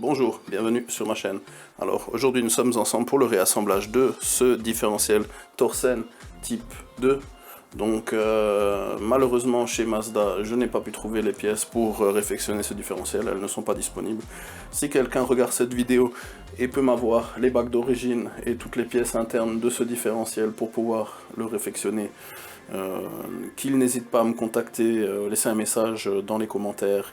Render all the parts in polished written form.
Bonjour, bienvenue sur ma chaîne. Alors aujourd'hui nous sommes ensemble pour le réassemblage de ce différentiel Torsen type 2. Donc malheureusement chez Mazda je n'ai pas pu trouver les pièces pour réfectionner ce différentiel, elles ne sont pas disponibles. Si quelqu'un regarde cette vidéo et peut m'avoir les bacs d'origine et toutes les pièces internes de ce différentiel pour pouvoir le réfectionner, qu'il n'hésite pas à me contacter, laisser un message dans les commentaires.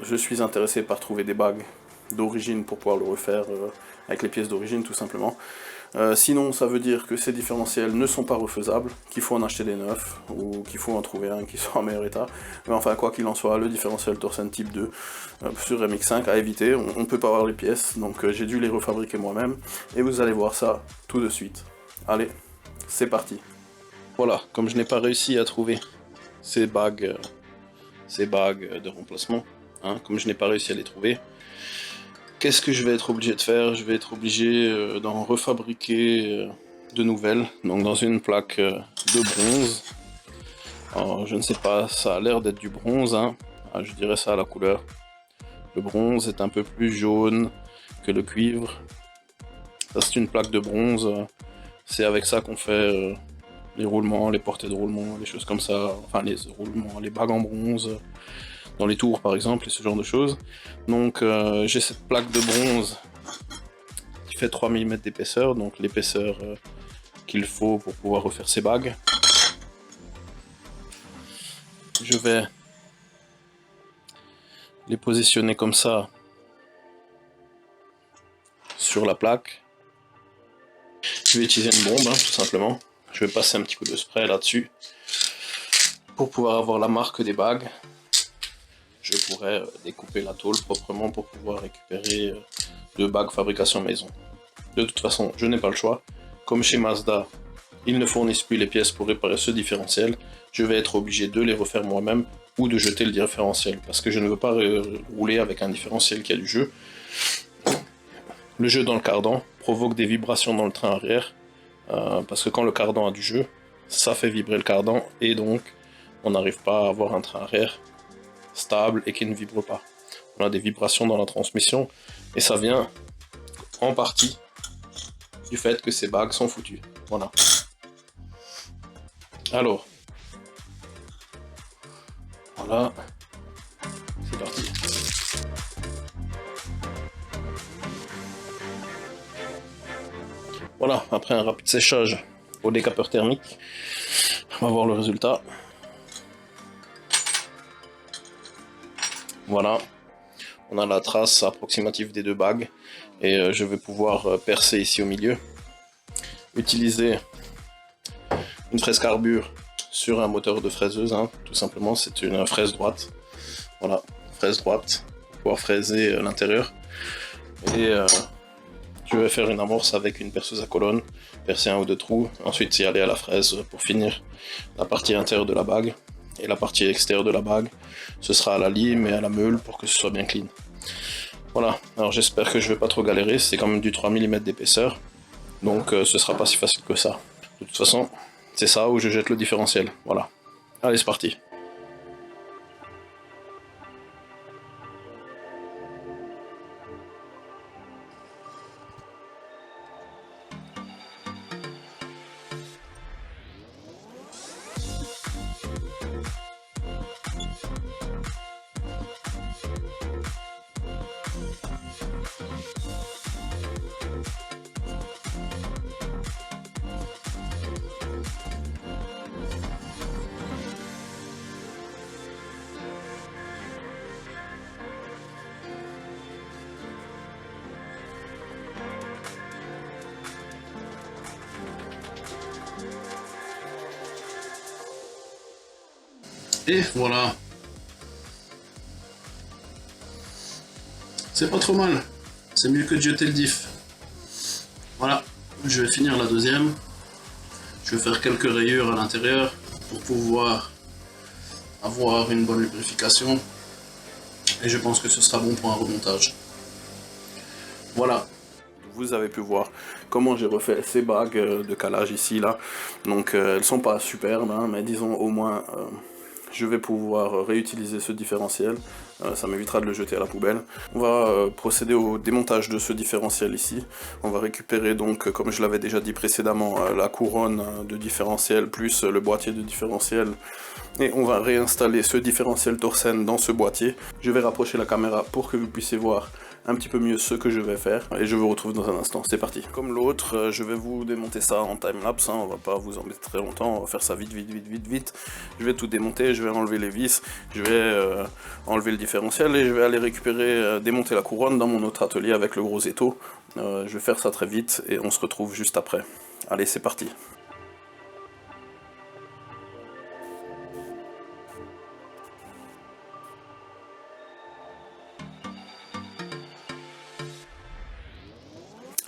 Je suis intéressé par trouver des bagues d'origine pour pouvoir le refaire avec les pièces d'origine tout simplement. Sinon ça veut dire que ces différentiels ne sont pas refaisables, qu'il faut en acheter des neufs ou qu'il faut en trouver un qui soit en meilleur état. Mais enfin quoi qu'il en soit, le différentiel Torsen type 2 sur MX5 à éviter, on ne peut pas avoir les pièces, donc j'ai dû les refabriquer moi-même et vous allez voir ça tout de suite. Allez, c'est parti. Voilà, comme je n'ai pas réussi à trouver ces bagues de remplacement, hein, comme je n'ai pas réussi à les trouver, qu'est-ce que je vais être obligé de faire? Je vais être obligé d'en refabriquer de nouvelles, donc dans une plaque de bronze. Alors je ne sais pas, ça a l'air d'être du bronze, hein. Ah, je dirais ça à la couleur. Le bronze est un peu plus jaune que le cuivre. Ça c'est une plaque de bronze, c'est avec ça qu'on fait les roulements, les portées de roulement, les choses comme ça, enfin les roulements, les bagues en bronze, dans les tours par exemple, et ce genre de choses. Donc j'ai cette plaque de bronze qui fait 3 mm d'épaisseur, donc l'épaisseur qu'il faut pour pouvoir refaire ces bagues. Je vais les positionner comme ça sur la plaque. Je vais utiliser une bombe, hein, tout simplement. Je vais passer un petit coup de spray là-dessus pour pouvoir avoir la marque des bagues. Je pourrais découper la tôle proprement pour pouvoir récupérer deux bagues fabrication maison. De toute façon, je n'ai pas le choix. Comme chez Mazda, ils ne fournissent plus les pièces pour réparer ce différentiel, je vais être obligé de les refaire moi-même ou de jeter le différentiel, parce que je ne veux pas rouler avec un différentiel qui a du jeu. Le jeu dans le cardan provoque des vibrations dans le train arrière, parce que quand le cardan a du jeu, ça fait vibrer le cardan, et donc on n'arrive pas à avoir un train arrière stable et qui ne vibre pas. On a des vibrations dans la transmission, et ça vient en partie du fait que ces bagues sont foutues. Voilà. Alors, voilà, c'est parti. Voilà, après un rapide séchage au décapeur thermique, on va voir le résultat. Voilà, on a la trace approximative des deux bagues, et je vais pouvoir percer ici au milieu. Utiliser une fraise carbure sur un moteur de fraiseuse, hein, tout simplement, c'est une fraise droite. Voilà, fraise droite, pour pouvoir fraiser l'intérieur. Et je vais faire une amorce avec une perceuse à colonne, percer un ou deux trous, ensuite y aller à la fraise pour finir la partie intérieure de la bague. Et la partie extérieure de la bague, ce sera à la lime et à la meule pour que ce soit bien clean. Voilà, alors j'espère que je vais pas trop galérer, c'est quand même du 3 mm d'épaisseur, donc ce sera pas si facile que ça. De toute façon, c'est ça où je jette le différentiel, voilà. Allez, c'est parti. Et voilà. C'est pas trop mal. C'est mieux que de jeter le diff. Voilà. Je vais finir la deuxième. Je vais faire quelques rayures à l'intérieur pour pouvoir avoir une bonne lubrification. Et je pense que ce sera bon pour un remontage. Voilà. Vous avez pu voir comment j'ai refait ces bagues de calage ici, là. Donc elles sont pas superbes, hein, mais disons au moins... je vais pouvoir réutiliser ce différentiel, ça m'évitera de le jeter à la poubelle. On va procéder au démontage de ce différentiel ici. On va récupérer donc, comme je l'avais déjà dit précédemment, la couronne de différentiel plus le boîtier de différentiel. Et on va réinstaller ce différentiel Torsen dans ce boîtier. Je vais rapprocher la caméra pour que vous puissiez voir un petit peu mieux ce que je vais faire. Et je vous retrouve dans un instant, c'est parti. Comme l'autre, je vais vous démonter ça en timelapse, on va pas vous embêter très longtemps, on va faire ça vite. Je vais tout démonter, je vais enlever les vis, je vais enlever le différentiel et je vais aller récupérer, démonter la couronne dans mon autre atelier avec le gros étau. Je vais faire ça très vite et on se retrouve juste après. Allez, c'est parti.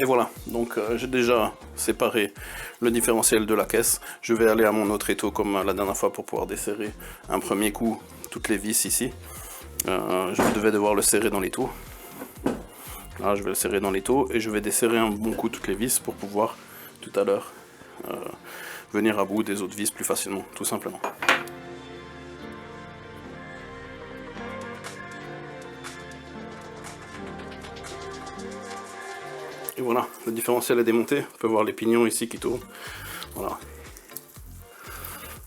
Et voilà, donc j'ai déjà séparé le différentiel de la caisse. Je vais aller à mon autre étau comme la dernière fois pour pouvoir desserrer un premier coup toutes les vis ici. Je devais devoir le serrer dans l'étau. Là, je vais le serrer dans l'étau et je vais desserrer un bon coup toutes les vis pour pouvoir tout à l'heure venir à bout des autres vis plus facilement, tout simplement. Et voilà, le différentiel est démonté. On peut voir les pignons ici qui tournent. Voilà.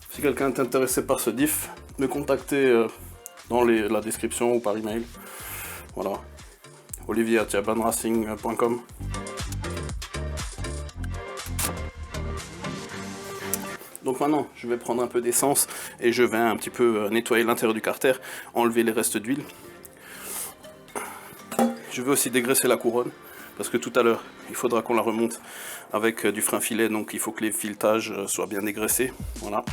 Si quelqu'un est intéressé par ce diff, me contacter dans la description ou par email. Voilà. olivier@japanracing.com. Donc maintenant, je vais prendre un peu d'essence et je vais un petit peu nettoyer l'intérieur du carter, enlever les restes d'huile. Je vais aussi dégraisser la couronne. Parce que tout à l'heure, il faudra qu'on la remonte avec du frein filet, donc il faut que les filetages soient bien dégraissés. Voilà.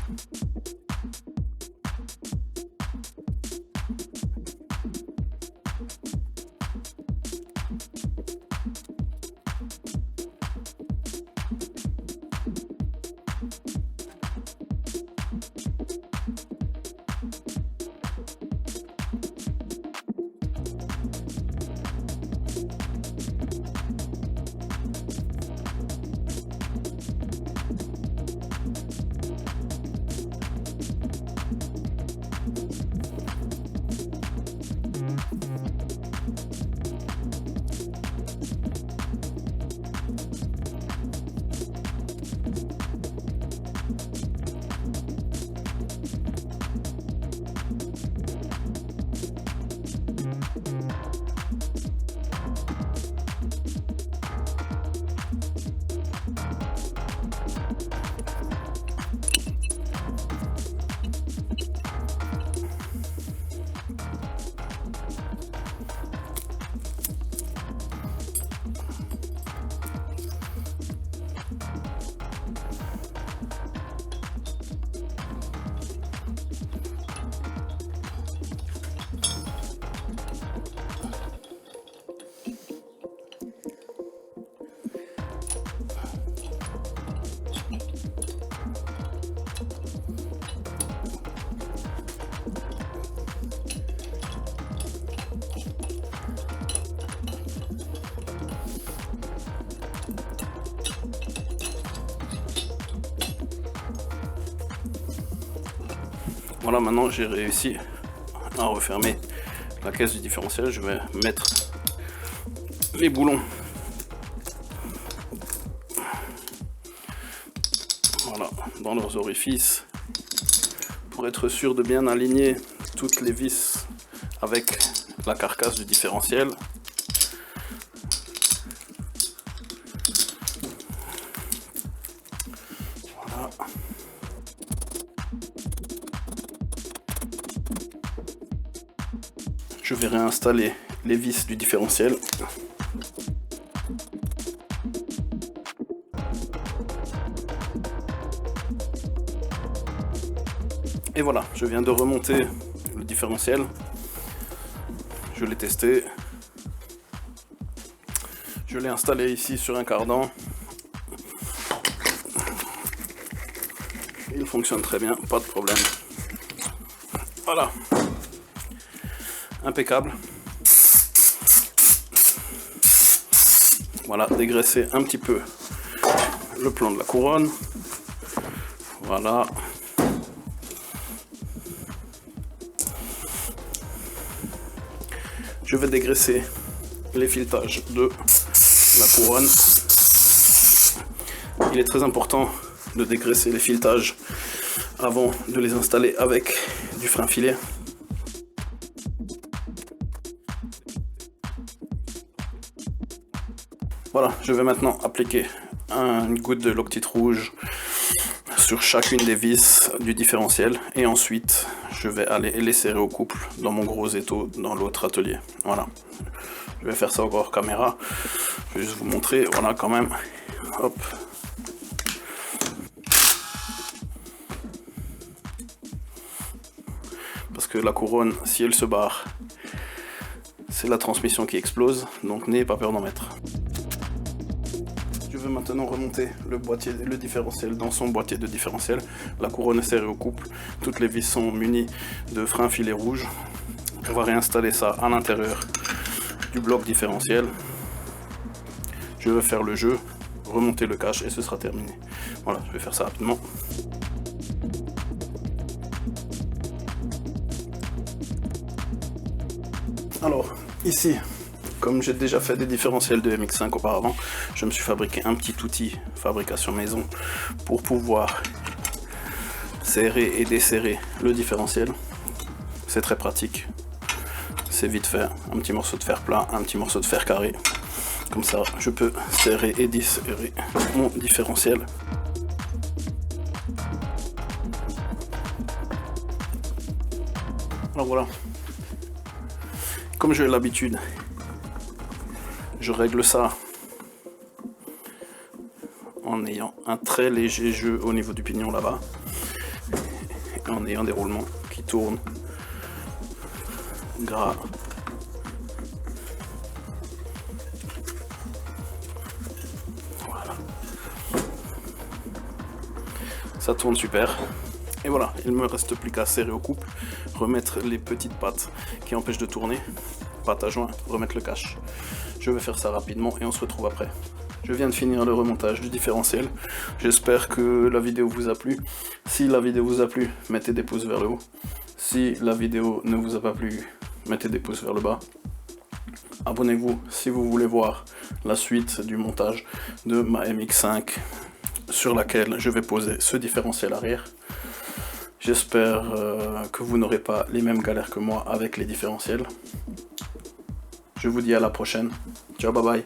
Voilà, maintenant j'ai réussi à refermer la caisse du différentiel. Je vais mettre les boulons, voilà, dans leurs orifices pour être sûr de bien aligner toutes les vis avec la carcasse du différentiel. Voilà. Je vais réinstaller les vis du différentiel. Et voilà, je viens de remonter le différentiel. Je l'ai testé. Je l'ai installé ici sur un cardan. Il fonctionne très bien, pas de problème. Voilà. Impeccable. Voilà, dégraisser un petit peu le plan de la couronne. Voilà. Je vais dégraisser les filetages de la couronne. Il est très important de dégraisser les filetages avant de les installer avec du frein filet. Voilà, je vais maintenant appliquer une goutte de Loctite rouge sur chacune des vis du différentiel et ensuite je vais aller les serrer au couple dans mon gros étau dans l'autre atelier. Voilà, je vais faire ça encore hors caméra, je vais juste vous montrer, voilà quand même, hop. Parce que la couronne, si elle se barre, c'est la transmission qui explose, donc n'ayez pas peur d'en mettre. Je vais maintenant remonter le différentiel dans son boîtier de différentiel. La couronne est serrée au couple, toutes les vis sont munies de frein filet rouge. On va réinstaller ça à l'intérieur du bloc différentiel. Je vais faire le jeu, remonter le cache et ce sera terminé. Voilà, je vais faire ça rapidement. Alors, ici, comme j'ai déjà fait des différentiels de MX5 auparavant, je me suis fabriqué un petit outil fabrication maison pour pouvoir serrer et desserrer le différentiel. C'est très pratique, c'est vite fait, un petit morceau de fer plat, un petit morceau de fer carré. Comme ça, je peux serrer et desserrer mon différentiel. Alors voilà, comme j'ai l'habitude, je règle ça en ayant un très léger jeu au niveau du pignon là-bas et en ayant des roulements qui tournent gras. Voilà. Ça tourne super. Et voilà, il me reste plus qu'à serrer au couple, remettre les petites pattes qui empêchent de tourner, pattes à joint, remettre le cache. Je vais faire ça rapidement et on se retrouve après. Je viens de finir le remontage du différentiel. J'espère que la vidéo vous a plu. Si la vidéo vous a plu, mettez des pouces vers le haut. Si la vidéo ne vous a pas plu, mettez des pouces vers le bas. Abonnez-vous si vous voulez voir la suite du montage de ma MX5 sur laquelle je vais poser ce différentiel arrière. J'espère que vous n'aurez pas les mêmes galères que moi avec les différentiels. Je vous dis à la prochaine. Ciao, bye bye.